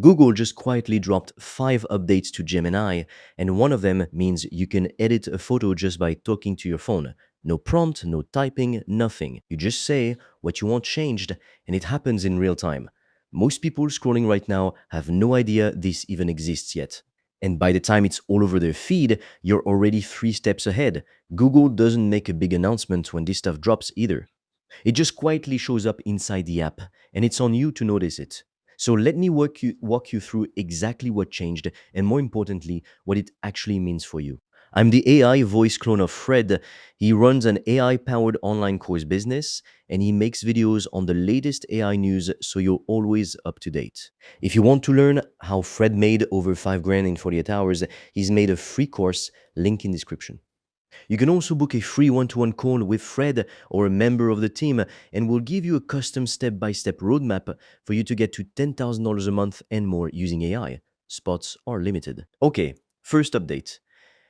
Google just quietly dropped 5 updates to Gemini, and one of them means you can edit a photo just by talking to your phone. No prompt, no typing, nothing. You just say what you want changed, and it happens in real time. Most people scrolling right now have no idea this even exists yet. And by the time it's all over their feed, you're already 3 steps ahead. Google doesn't make a big announcement when this stuff drops either. It just quietly shows up inside the app, and it's on you to notice it. So let me walk you through exactly what changed, and more importantly, what it actually means for you. I'm the AI voice clone of Fred. He runs an AI powered online course business, and he makes videos on the latest AI news so you're always up to date. If you want to learn how Fred made over 5 grand in 48 hours, he's made a free course, link in description. You can also book a free one-to-one call with Fred or a member of the team, and we'll give you a custom step-by-step roadmap for you to get to $10,000 a month and more using AI. Spots are limited. Okay, first update.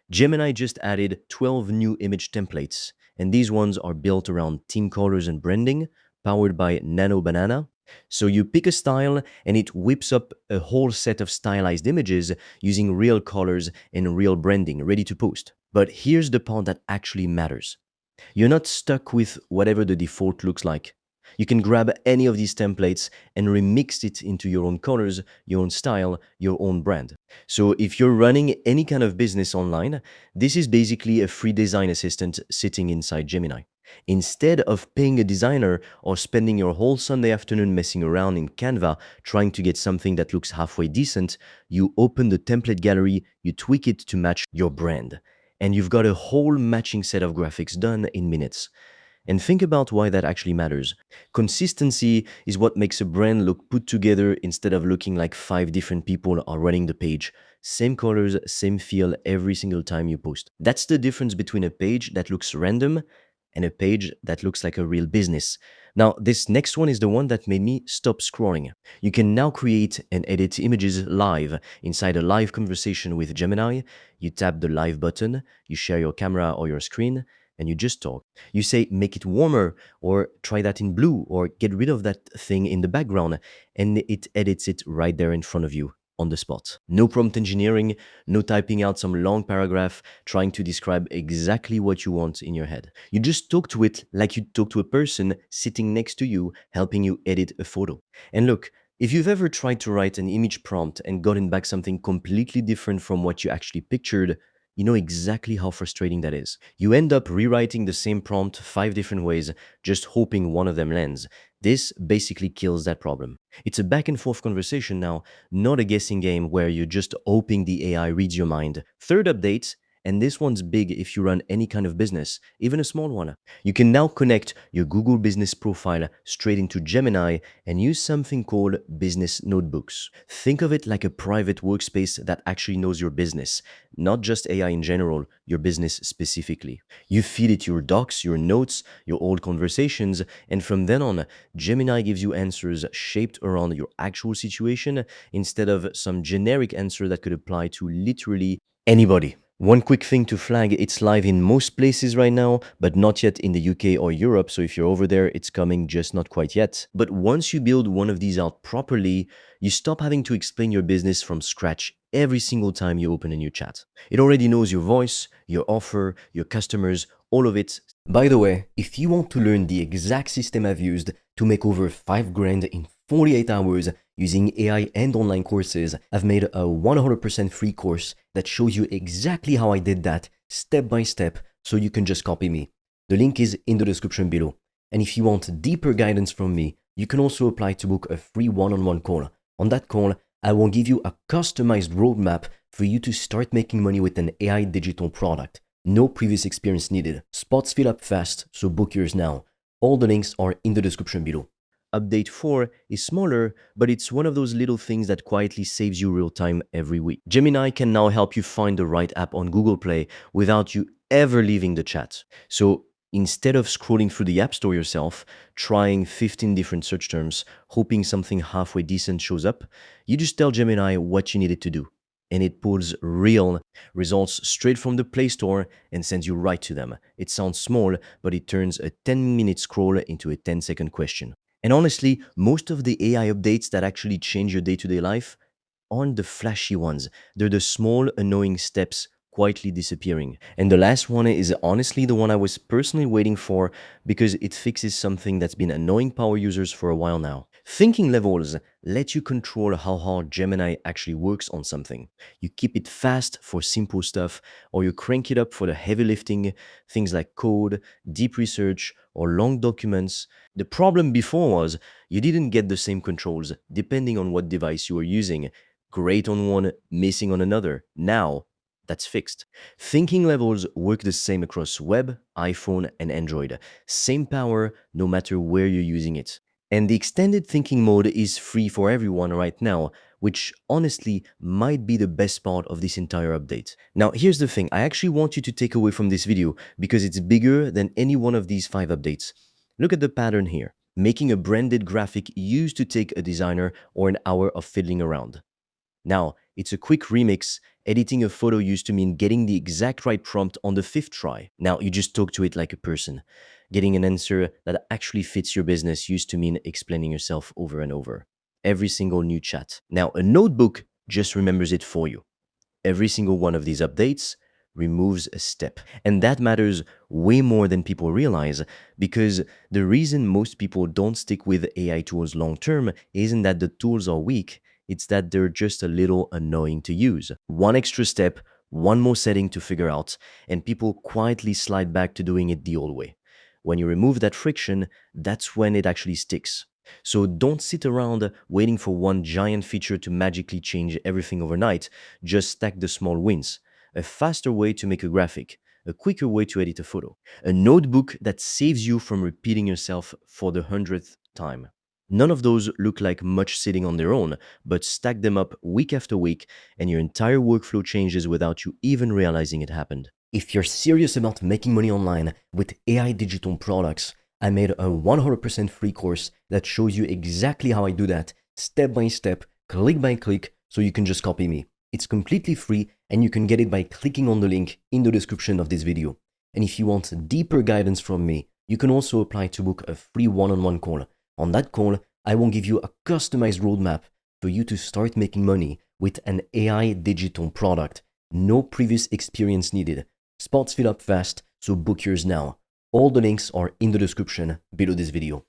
Gemini just added 12 new image templates, and these ones are built around team colors and branding, powered by Nano Banana. So you pick a style and it whips up a whole set of stylized images using real colors and real branding ready to post. But here's the part that actually matters. You're not stuck with whatever the default looks like. You can grab any of these templates and remix it into your own colors, your own style, your own brand. So if you're running any kind of business online, this is basically a free design assistant sitting inside Gemini. Instead of paying a designer or spending your whole Sunday afternoon messing around in Canva trying to get something that looks halfway decent, you open the template gallery, you tweak it to match your brand, and you've got a whole matching set of graphics done in minutes. And think about why that actually matters. Consistency is what makes a brand look put together instead of looking like 5 different people are running the page. Same colors, same feel every single time you post. That's the difference between a page that looks random and a page that looks like a real business. Now, this next one is the one that made me stop scrolling. You can now create and edit images live inside a live conversation with Gemini. You tap the live button, you share your camera or your screen, and you just talk. You say, make it warmer, or try that in blue, or get rid of that thing in the background, and it edits it right there in front of you on the spot. No prompt engineering, no typing out some long paragraph trying to describe exactly what you want in your head. You just talk to it like you'd talk to a person sitting next to you, helping you edit a photo. And look, if you've ever tried to write an image prompt and gotten back something completely different from what you actually pictured, you know exactly how frustrating that is. You end up rewriting the same prompt 5 different ways, just hoping one of them lands. This basically kills that problem. It's a back and forth conversation now, not a guessing game where you're just hoping the AI reads your mind. Third update, and this one's big if you run any kind of business, even a small one. You can now connect your Google Business profile straight into Gemini and use something called business notebooks. Think of it like a private workspace that actually knows your business, not just AI in general, your business specifically. You feed it your docs, your notes, your old conversations, and from then on, Gemini gives you answers shaped around your actual situation instead of some generic answer that could apply to literally anybody. One quick thing to flag, it's live in most places right now, but not yet in the UK or Europe, so if you're over there, it's coming, just not quite yet. But once you build one of these out properly, you stop having to explain your business from scratch every single time you open a new chat. It already knows your voice, your offer, your customers, all of it. By the way, if you want to learn the exact system I've used to make over 5 grand in 48 hours using AI and online courses, I've made a 100% free course that shows you exactly how I did that step by step so you can just copy me. The link is in the description below. And if you want deeper guidance from me, you can also apply to book a free one-on-one call. On that call, I will give you a customized roadmap for you to start making money with an AI digital product. No previous experience needed. Spots fill up fast, so book yours now. All the links are in the description below. Update 4 is smaller, but it's one of those little things that quietly saves you real time every week. Gemini can now help you find the right app on Google Play without you ever leaving the chat. So instead of scrolling through the App Store yourself, trying 15 different search terms, hoping something halfway decent shows up, you just tell Gemini what you need it to do. And it pulls real results straight from the Play Store and sends you right to them. It sounds small, but it turns a 10-minute scroll into a 10-second question. And honestly, most of the AI updates that actually change your day-to-day life aren't the flashy ones. They're the small, annoying steps quietly disappearing. And the last one is honestly the one I was personally waiting for because it fixes something that's been annoying power users for a while now. Thinking levels let you control how hard Gemini actually works on something. You keep it fast for simple stuff, or you crank it up for the heavy lifting, things like code, deep research, or long documents. The problem before was you didn't get the same controls depending on what device you were using. Great on one, missing on another. Now, that's fixed. Thinking levels work the same across web, iPhone, and Android. Same power no matter where you're using it. And the extended thinking mode is free for everyone right now, which honestly might be the best part of this entire update. Now, here's the thing I actually want you to take away from this video because it's bigger than any one of these 5 updates. Look at the pattern here. Making a branded graphic used to take a designer or an hour of fiddling around. Now, it's a quick remix. Editing a photo used to mean getting the exact right prompt on the 5th try. Now, you just talk to it like a person. Getting an answer that actually fits your business used to mean explaining yourself over and over. Every single new chat. Now, a notebook just remembers it for you. Every single one of these updates removes a step. And that matters way more than people realize because the reason most people don't stick with AI tools long term isn't that the tools are weak, it's that they're just a little annoying to use. One extra step, one more setting to figure out, and people quietly slide back to doing it the old way. When you remove that friction, that's when it actually sticks. So don't sit around waiting for one giant feature to magically change everything overnight. Just stack the small wins. A faster way to make a graphic, a quicker way to edit a photo, a notebook that saves you from repeating yourself for the 100th time. None of those look like much sitting on their own, but stack them up week after week and your entire workflow changes without you even realizing it happened. If you're serious about making money online with AI digital products, I made a 100% free course that shows you exactly how I do that, step by step, click by click, so you can just copy me. It's completely free and you can get it by clicking on the link in the description of this video. And if you want deeper guidance from me, you can also apply to book a free one-on-one call. On that call, I will give you a customized roadmap for you to start making money with an AI digital product. No previous experience needed. Spots fill up fast, so book yours now. All the links are in the description below this video.